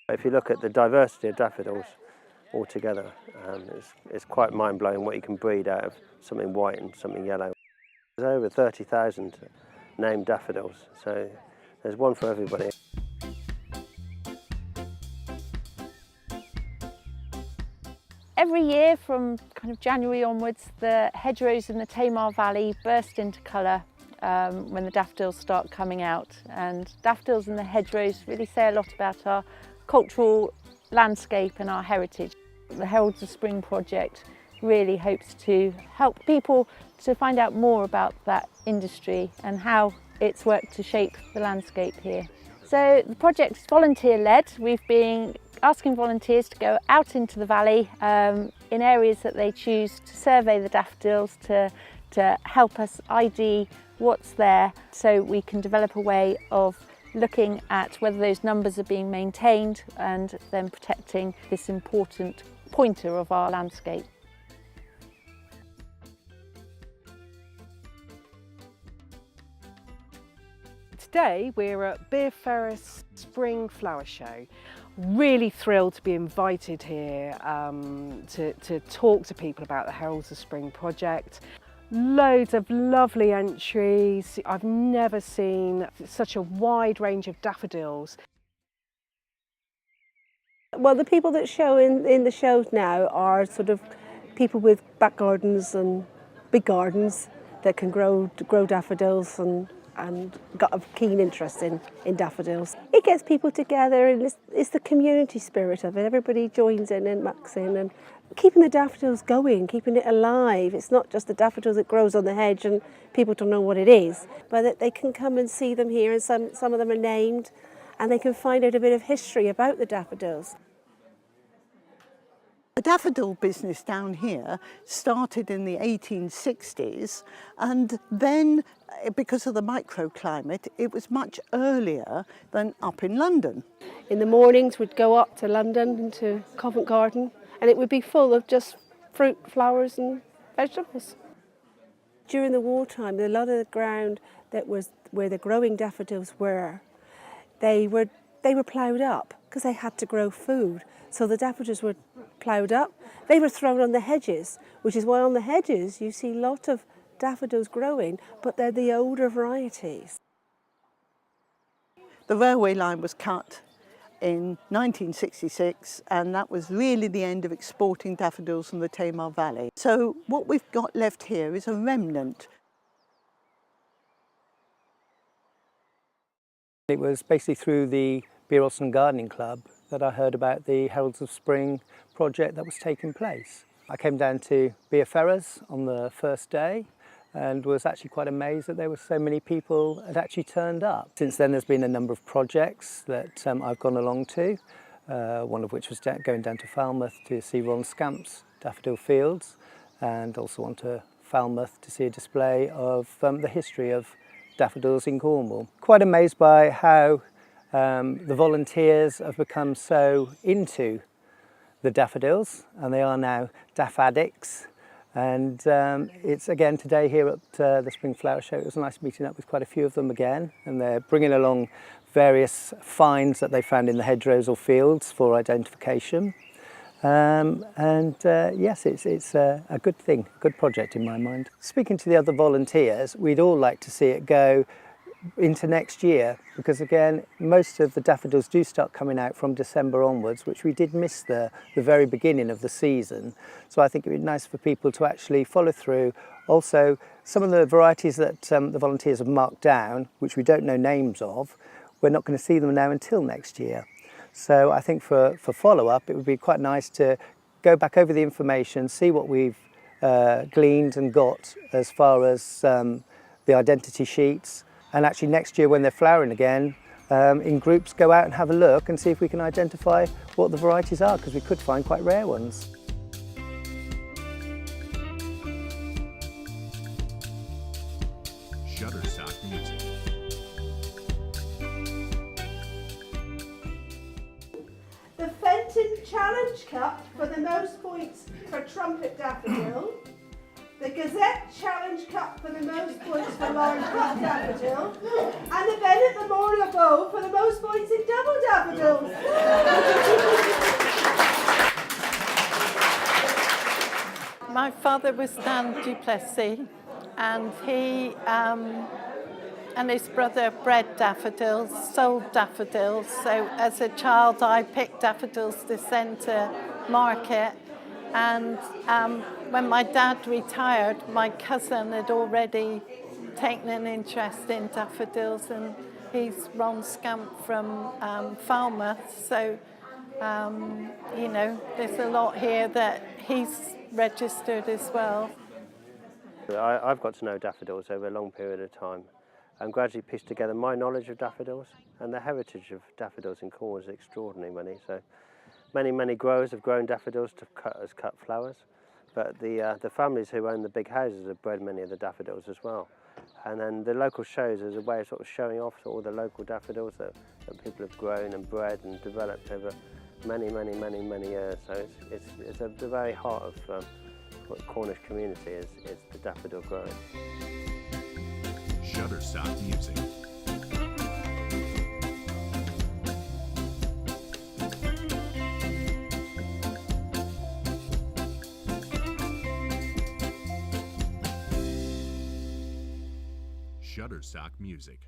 If you look at the diversity of daffodils altogether, it's quite mind-blowing what you can breed out of something white and something yellow. There's over 30,000 named daffodils, so there's one for everybody. Every year from kind of January onwards, the hedgerows in the Tamar Valley burst into colour when the daffodils start coming out. And daffodils in the hedgerows really say a lot about our cultural landscape and our heritage. The Heralds of Spring project really hopes to help people to find out more about that industry and how it's worked to shape the landscape here. So the project is volunteer-led. We've been asking volunteers to go out into the valley in areas that they choose to survey the daffodils, to help us ID what's there so we can develop a way of looking at whether those numbers are being maintained and then protecting this important pointer of our landscape. Today we're at Bere Ferrers Spring Flower Show. Really thrilled to be invited here to talk to people about the Heralds of Spring project. Loads of lovely entries. I've never seen such a wide range of daffodils. Well, the people that show in the shows now are sort of people with back gardens and big gardens that can grow and got a keen interest in daffodils. It gets people together, and it's the community spirit of it. Everybody joins in and mucks in, and keeping the daffodils going, keeping it alive. It's not just the daffodil that grows on the hedge and people don't know what it is, but that they can come and see them here, and some of them are named, and they can find out a bit of history about the daffodils. The daffodil business down here started in the 1860s, and then because of the microclimate it was much earlier than up in London. In the mornings we'd go up to London into Covent Garden, and it would be full of just fruit, flowers and vegetables. During the wartime, a lot of the ground that was where the growing daffodils were, they were ploughed up because they had to grow food. So the daffodils were ploughed up. They were thrown on the hedges, which is why on the hedges you see a lot of daffodils growing, but they're the older varieties. The railway line was cut in 1966, and that was really the end of exporting daffodils from the Tamar Valley. So what we've got left here is a remnant. It was basically through the Bere Gardening Club that I heard about the Heralds of Spring project that was taking place. I came down to Bere Ferrers on the first day and was actually quite amazed that there were so many people had actually turned up. Since then there's been a number of projects that I've gone along to, one of which was going down to Falmouth to see Ron Scamp's daffodil fields, and also on to Falmouth to see a display of the history of daffodils in Cornwall. Quite amazed by how the volunteers have become so into the daffodils, and they are now daff addicts. And it's again today here at the Spring Flower Show. It was nice meeting up with quite a few of them again, and they're bringing along various finds that they found in the hedgerows or fields for identification. Yes, it's a good thing, a good project in my mind. Speaking to the other volunteers, we'd all like to see it go into next year, because again most of the daffodils do start coming out from December onwards, which we did miss the very beginning of the season. So I think it would be nice for people to actually follow through. Also, some of the varieties that the volunteers have marked down, which we don't know names of, we're not going to see them now until next year. So I think for follow-up it would be quite nice to go back over the information, see what we've gleaned and got as far as the identity sheets. And actually next year when they're flowering again, in groups go out and have a look and see if we can identify what the varieties are, because we could find quite rare ones. Shutterstock Music. The Fenton Challenge Cup for the most points for trumpet daffodil. The Gazette Challenge Cup for the most points for large cup daffodil, and the Bennett Memorial Bowl for the most points in double daffodils. father was Dan Duplessis, and he and his brother bred daffodils, sold daffodils. So as a child, I picked daffodils to send to market. And when my dad retired, my cousin had already taken an interest in daffodils, and he's Ron Scamp from Falmouth. So, you know, there's a lot here that he's registered as well. I've got to know daffodils over a long period of time and gradually pieced together my knowledge of daffodils, and the heritage of daffodils in Cornwall is extraordinary, many. So many growers have grown daffodils to cut as cut flowers, but the families who own the big houses have bred many of the daffodils as well. And then the local shows as a way of sort of showing off all the local daffodils that people have grown and bred and developed over many years. So it's at the very heart of what the Cornish community is the daffodil growing. Shutterstock Music. Shutterstock Music.